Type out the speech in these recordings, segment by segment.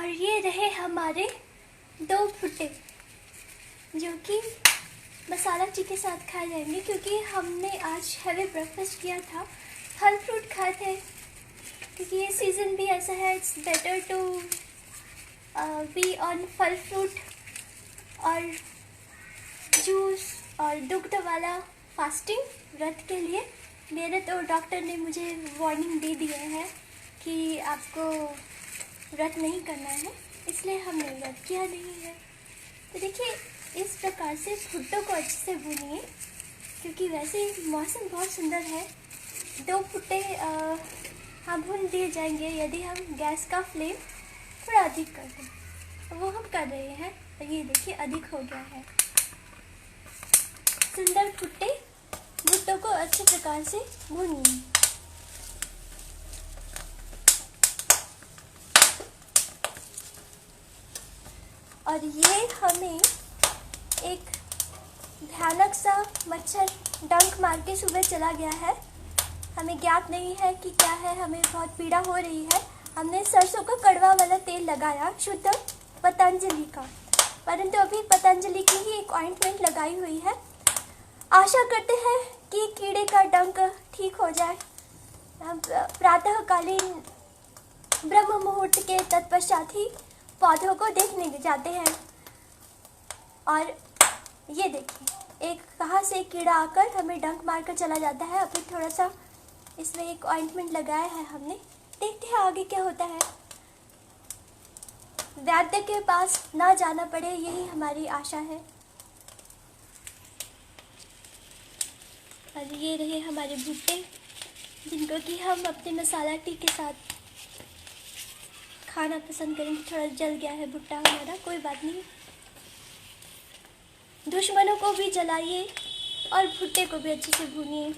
और ये रहे हमारे 2 भुट्टे जो कि मसाला टी के साथ खाए जाएंगे, क्योंकि हमने आज हैवी ब्रेकफास्ट किया था, फल फ्रूट खाए थे, क्योंकि ये सीज़न भी ऐसा है। It's better to be on फल फ्रूट और जूस और दुग्ध वाला फास्टिंग व्रत के लिए। मेरे तो डॉक्टर ने मुझे वार्निंग दे दिया है कि आपको व्रत नहीं करना है, इसलिए हमने व्रत किया नहीं है। तो देखिए, इस प्रकार से भुट्टों को अच्छे से भूनिए, क्योंकि वैसे ही मौसम बहुत सुंदर है। 2 भुट्टे हम भून दिए जाएंगे यदि हम गैस का फ्लेम थोड़ा अधिक कर दें। वो हम कर रहे हैं, और ये देखिए अधिक हो गया है। सुंदर भुट्टों को अच्छे प्रकार से भूनिए। और ये हमें एक भयानक सा मच्छर डंक मार के सुबह चला गया है। हमें ज्ञात नहीं है कि क्या है, हमें बहुत पीड़ा हो रही है। हमने सरसों का कड़वा वाला तेल लगाया, शुद्ध पतंजलि का, परंतु अभी पतंजलि की ही एक ऑइंटमेंट लगाई हुई है। आशा करते हैं कि कीड़े का डंक ठीक हो जाए। हम प्रातःकालीन ब्रह्म मुहूर्त के तत्पश्चात ही पौधों को देखने जाते हैं। और ये देखिए, एक कहाँ से कीड़ा आकर हमें डंक मारकर चला जाता है। अभी थोड़ा सा इसमें एक ऑइंटमेंट लगाया है हमने, देखते हैं आगे क्या होता है। वैद्य के पास ना जाना पड़े, यही हमारी आशा है। और ये रहे हमारे भुट्टे, जिनको कि हम अपने मसाला टी के साथ खाना पसंद करेंगे। थोड़ा जल गया है भुट्टा हमारा, कोई बात नहीं। दुश्मनों को भी जलाइए और भुट्टे को भी अच्छे से भूनिए।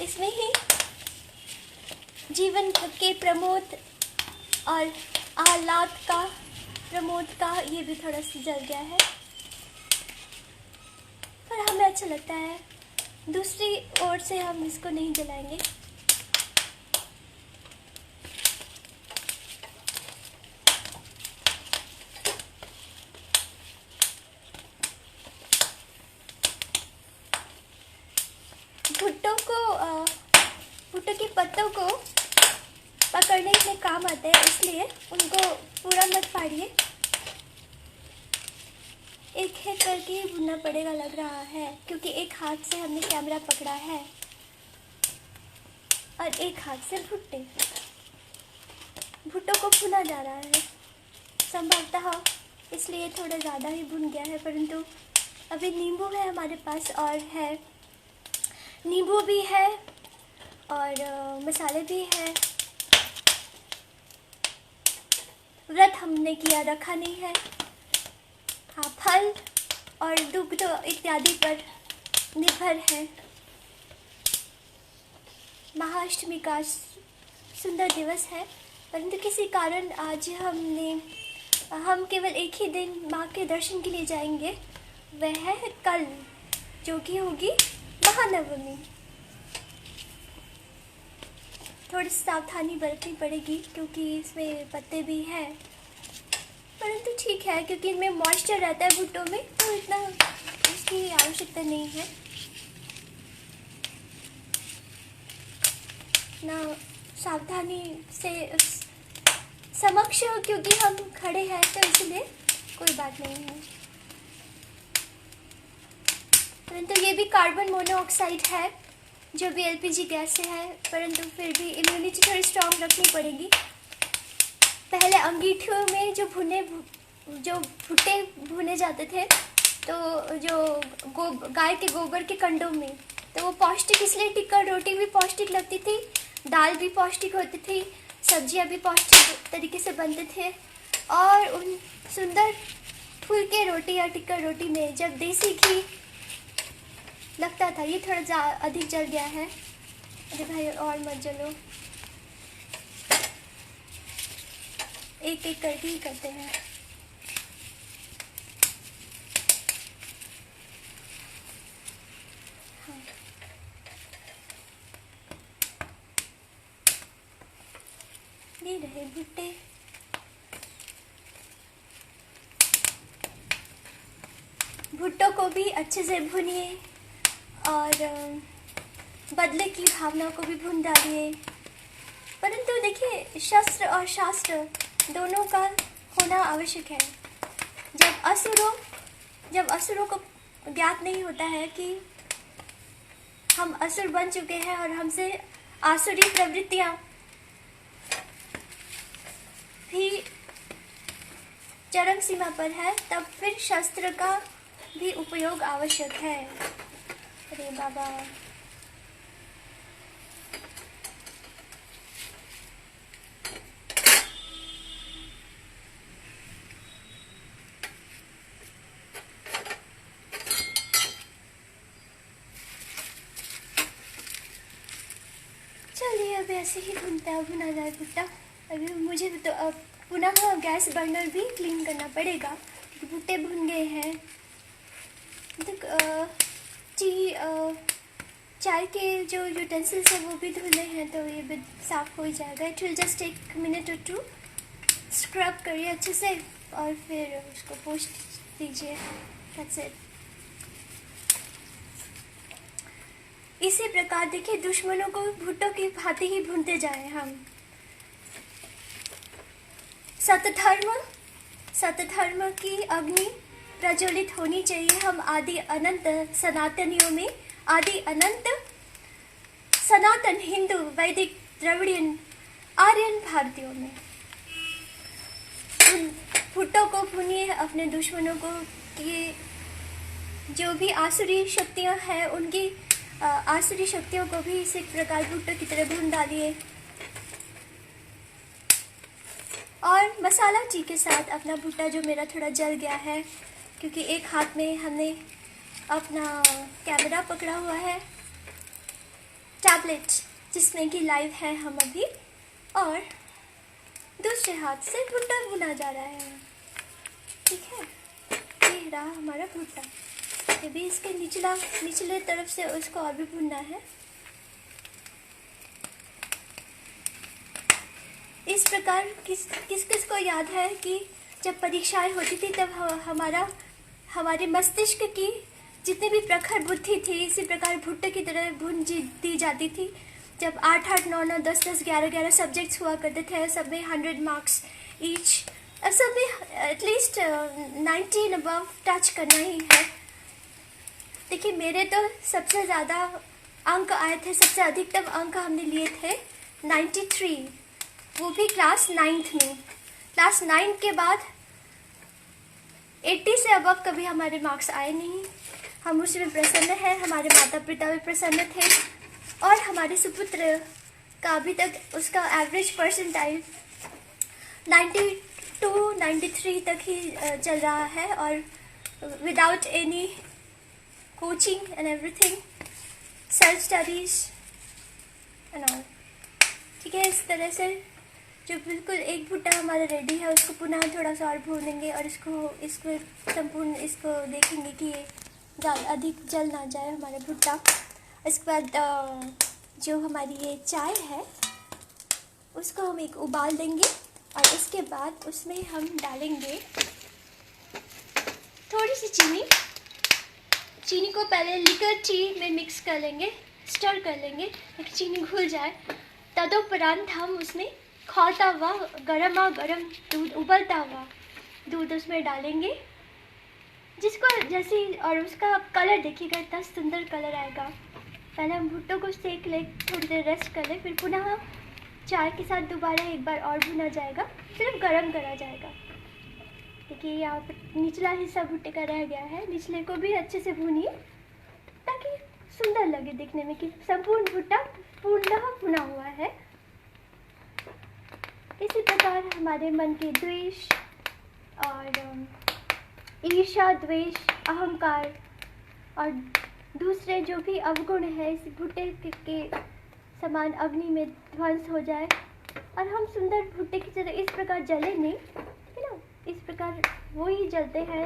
इसमें ही जीवन के प्रमोद और आह्लाद का प्रमोद का ये भी थोड़ा सा जल गया है, पर हमें अच्छा लगता है। दूसरी ओर से हम इसको नहीं जलाएंगे। भुट्टो के पत्तों को पकड़ने में काम आते हैं, इसलिए उनको पूरा मत फाड़िए। एक एक करके ही भुनना पड़ेगा लग रहा है, क्योंकि एक हाथ से हमने कैमरा पकड़ा है और एक हाथ से भुट्टो को भुना जा रहा है संभवतः, इसलिए थोड़ा ज़्यादा ही भुन गया है। परंतु अभी नींबू है हमारे पास, और है नींबू भी है और मसाले भी है। व्रत हमने किया रखा नहीं है। हाँ, फल और दुग्ध इत्यादि पर निर्भर है। महाअष्टमी का सुंदर दिवस है, परंतु किसी कारण आज हम केवल एक ही दिन माँ के दर्शन के लिए जाएंगे, वह है कल, जो कि होगी महानवमी। थोड़ी सावधानी बरतनी पड़ेगी, क्योंकि इसमें पत्ते भी हैं, परंतु ठीक है, क्योंकि इनमें मॉइस्चर रहता है भुट्टों में, तो इतना उसकी आवश्यकता नहीं है ना। सावधानी से समक्ष, क्योंकि हम खड़े हैं तो इसलिए कोई बात नहीं है। परंतु ये भी कार्बन मोनोऑक्साइड है, जो भी एलपीजी गैस से है, परंतु फिर भी इम्यूनिटी थोड़ी स्ट्रांग रखनी पड़ेगी। पहले अंगीठियों में जो भुट्टे भुने जाते थे, तो जो गाय के गोबर के कंडों में, तो वो पौष्टिक, इसलिए टिक्का रोटी भी पौष्टिक लगती थी, दाल भी पौष्टिक होती थी, सब्जियां भी पौष्टिक तरीके से बनते थे। और उन सुंदर फुलके रोटी या टिक्का रोटी में जब देसी घी लगता था। ये थोड़ा अधिक जल गया है, अरे भाई और मत जलो, एक एक करके ही करते हैं। हाँ। ये रहे भुट्टे। भुट्टों को भी अच्छे से भुनिए और बदले की भावना को भी भून डालिए। परंतु देखिए, शस्त्र और शास्त्र दोनों का होना आवश्यक है। जब असुरों को ज्ञात नहीं होता है कि हम असुर बन चुके हैं और हमसे आसुरी प्रवृत्तियां भी चरम सीमा पर है, तब फिर शस्त्र का भी उपयोग आवश्यक है। अरे बाबा, चलिए अब ऐसे ही भुना जाए भुट्टा। अभी मुझे तो अब पुनः गैस बर्नर भी क्लीन करना पड़ेगा क्योंकि भुट्टे भुन गए हैं। चाय के जो यूटेंसिल्स है वो भी धुले हैं, तो ये भी साफ हो ही जाएगा। It will just take minute और 2। स्क्रब करिए अच्छे से और फिर उसको पोंछ दीजिए। That's it. इसी प्रकार देखिए, दुश्मनों को भुट्टों की भांति ही भूनते जाएं हम। सतधर्म की अग्नि प्रज्वलित होनी चाहिए। हम आदि अनंत सनातनियों में, आदि अनंत सनातन हिंदू वैदिक द्रविड़ियन आर्यन भारतीयों में उन भुट्टों को भूनिए। अपने दुश्मनों को कि जो भी आसुरी शक्तियां हैं उनकी आसुरी शक्तियों को भी इसी प्रकार भुट्टों की तरह भून डालिए। और मसाला टी के साथ अपना भुट्टा, जो मेरा थोड़ा जल गया है क्योंकि एक हाथ में हमने अपना कैमरा पकड़ा हुआ है, टैबलेट जिसमें कि लाइव है हम अभी, और दूसरे हाथ से भुट्टा भुना जा रहा है। ठीक है, ये रहा हमारा भुट्टा। ये भी इसके निचले तरफ से उसको और भी भुनना है। इस प्रकार किस को याद है कि जब परीक्षाएं होती थी तब हमारे मस्तिष्क की जितनी भी प्रखर बुद्धि थी इसी प्रकार भुट्टे की तरह भून दी जाती थी। जब 8-8, 9-9, 10-10, 11-11 सब्जेक्ट्स हुआ करते थे, सब में 100 मार्क्स ईच, अब सब में एटलीस्ट 90 अबव टच करना ही है। देखिए, मेरे तो सबसे ज़्यादा अंक आए थे, सबसे अधिकतम अंक हमने लिए थे 93, वो भी क्लास 9th में। क्लास 9 के बाद 80 से अबव कभी हमारे मार्क्स आए नहीं। हम उसमें प्रसन्न हैं, हमारे माता पिता भी प्रसन्न थे और हमारे सुपुत्र का अभी तक उसका एवरेज परसेंटाइल 92-93 तक ही चल रहा है, और without any coaching and everything, self studies and all. ठीक है, इस तरह से जो बिल्कुल एक भुट्टा हमारा रेडी है उसको पुनः थोड़ा सा और भूनेंगे और इसको संपूर्ण इसको देखेंगे कि ये अधिक जल ना जाए हमारा भुट्टा। इसके बाद जो हमारी ये चाय है उसको हम एक उबाल देंगे और इसके बाद उसमें हम डालेंगे थोड़ी सी चीनी को पहले लिकर टी में मिक्स कर लेंगे, स्टर कर लेंगे ताकि चीनी घुल जाए। तदुपरांत हम उसमें खौलता हुआ गरम दूध, उबलता हुआ दूध उसमें डालेंगे, जिसको जैसे, और उसका कलर देखिएगा इतना सुंदर कलर आएगा। पहले हम भुट्टो को सेक ले, थोड़ी देर रेस्ट कर ले, फिर पुनः चाय के साथ दोबारा एक बार और भुना जाएगा, सिर्फ गरम करा जाएगा। देखिए यहाँ पर निचला हिस्सा भुट्टे का रह गया है, निचले को भी अच्छे से भूनिए ताकि सुंदर लगे दिखने में कि संपूर्ण भुट्टा पूर्णतः भुना हुआ है। इसी प्रकार हमारे मन के द्वेष और ईर्ष्या, द्वेष, अहंकार और दूसरे जो भी अवगुण है इस भुट्टे के समान अग्नि में ध्वंस हो जाए और हम सुंदर भुट्टे की तरह इस प्रकार जले नहीं, है ना, इस प्रकार वो ही जलते हैं।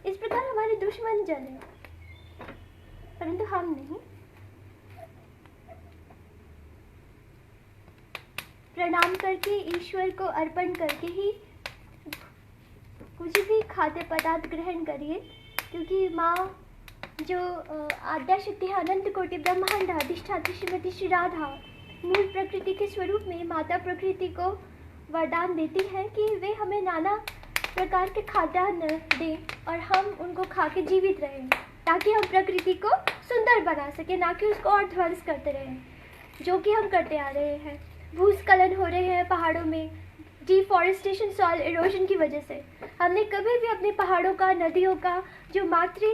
इस प्रकार हमारे दुश्मन जले परंतु हम नहीं। प्रणाम करके, ईश्वर को अर्पण करके ही कुछ भी खाद्य पदार्थ ग्रहण करिए, क्योंकि माँ जो आद्या शक्ति अनंत कोटि ब्रह्मांड अधिष्ठात्री श्रीमती श्री राधा मूल प्रकृति के स्वरूप में माता प्रकृति को वरदान देती है कि वे हमें नाना प्रकार के खाद्यान्न दें और हम उनको खा के जीवित रहें, ताकि हम प्रकृति को सुंदर बना सकें, ना कि उसको और ध्वंस करते रहें, जो कि हम करते आ रहे हैं। भूस्खलन हो रहे हैं पहाड़ों में, डिफॉरेस्टेशन, सॉइल इरोजन की वजह से। हमने कभी भी अपने पहाड़ों का, नदियों का जो मातृ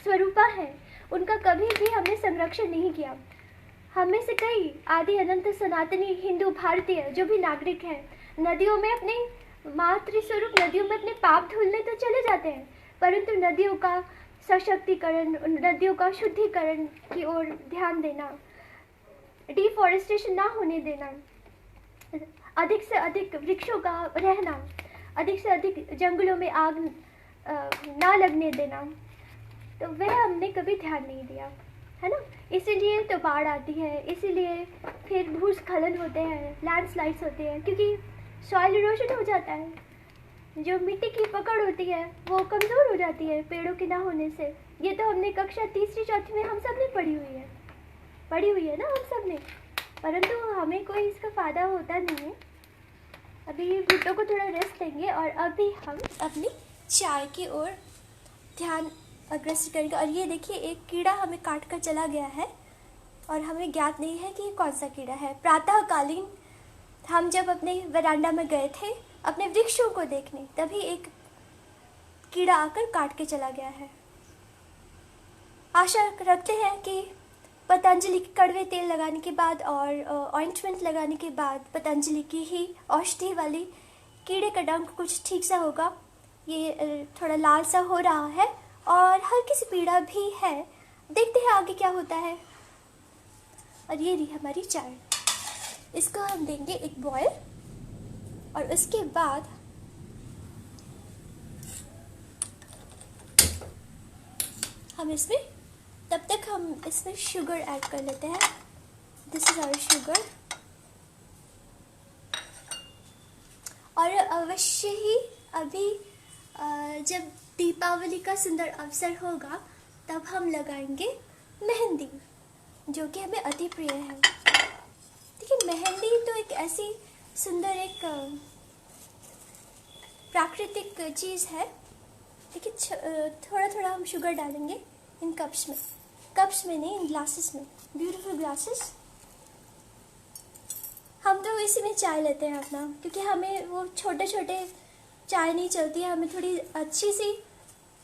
स्वरूपा है, उनका कभी भी हमने संरक्षण नहीं किया। हम में से कई आदि अनंत सनातनी हिंदू भारतीय जो भी नागरिक हैं, नदियों में अपने मातृ स्वरूप, नदियों में अपने पाप धुलने तो चले जाते हैं, परंतु नदियों का सशक्तिकरण, नदियों का शुद्धिकरण की ओर ध्यान देना, डिफॉरेस्टेशन ना होने देना, अधिक से अधिक वृक्षों का रहना, अधिक से अधिक जंगलों में आग ना लगने देना, तो वह हमने कभी ध्यान नहीं दिया, है ना। इसीलिए तो बाढ़ आती है, इसीलिए फिर भूस्खलन होते हैं, लैंडस्लाइड्स होते हैं, क्योंकि सॉइल इरोजन हो जाता है। जो मिट्टी की पकड़ होती है वो कमज़ोर हो जाती है पेड़ों के ना होने से। ये तो हमने कक्षा तीसरी चौथी में हम सब ने पढ़ी हुई है ना हम सब ने, परंतु हमें कोई इसका फ़ायदा होता नहीं है। अभी भुट्टो को थोड़ा रेस्ट देंगे और अभी हम अपनी चाय की ओर ध्यान अग्रसर करेंगे। और ये देखिए, एक कीड़ा हमें काट कर चला गया है और हमें ज्ञात नहीं है कि ये कौन सा कीड़ा है। प्रातःकालीन हम जब अपने वरांडा में गए थे अपने वृक्षों को देखने, तभी एक कीड़ा आकर काट के चला गया है। आशा रखते हैं कि पतंजलि के कड़वे तेल लगाने के बाद और ऑइंटमेंट लगाने के बाद पतंजलि की ही औषधि वाली कीड़े का डंक कुछ ठीक सा होगा। ये थोड़ा लाल सा हो रहा है और हल्की सी पीड़ा भी है, देखते हैं आगे क्या होता है। और ये रही हमारी चाय, इसको हम देंगे एक बॉयल और उसके बाद हम इसमें, तब तक हम इसमें शुगर ऐड कर लेते हैं। This is our sugar. और अवश्य ही अभी जब दीपावली का सुंदर अवसर होगा तब हम लगाएंगे मेहंदी, जो कि हमें अति प्रिय है। देखिए, मेहंदी तो एक ऐसी सुंदर एक प्राकृतिक चीज़ है। देखिए, थोड़ा थोड़ा हम शुगर डालेंगे इन कप्स में नहीं, इन ग्लासेस में, ब्यूटीफुल ग्लासेस। हम तो इसी में चाय लेते हैं अपना, क्योंकि हमें वो छोटे छोटे चाय नहीं चलती है, हमें थोड़ी अच्छी सी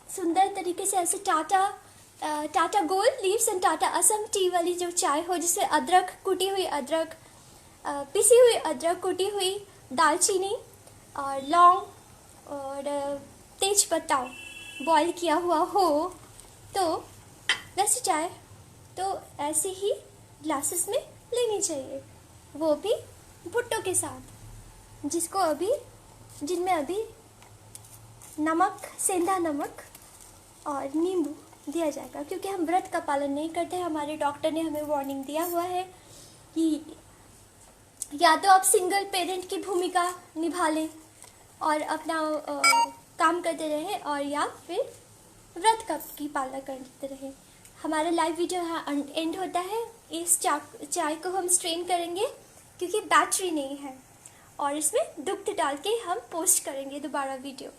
सुंदर तरीके से ऐसे Tata gold leaves and Tata Assam T वाली जो चाय हो, जिसमें अदरक, कुटी हुई अदरक, पिसी हुई अदरक, कुटी हुई दालचीनी और लौंग और तेज पत्ता बॉईल किया हुआ हो, तो वैसी चाय तो ऐसे ही ग्लासेस में लेनी चाहिए, वो भी भुट्टो के साथ, जिनमें अभी नमक, सेंधा नमक और नींबू दिया जाएगा। क्योंकि हम व्रत का पालन नहीं करते, हमारे डॉक्टर ने हमें वार्निंग दिया हुआ है कि या तो आप सिंगल पेरेंट की भूमिका निभा लें और अपना काम करते रहें, और या फिर व्रत की पालना करते रहें। हमारा लाइव वीडियो यहाँ एंड होता है। इस चाय को हम स्ट्रेन करेंगे क्योंकि बैटरी नहीं है, और इसमें दुग्ध डाल के हम पोस्ट करेंगे दोबारा वीडियो।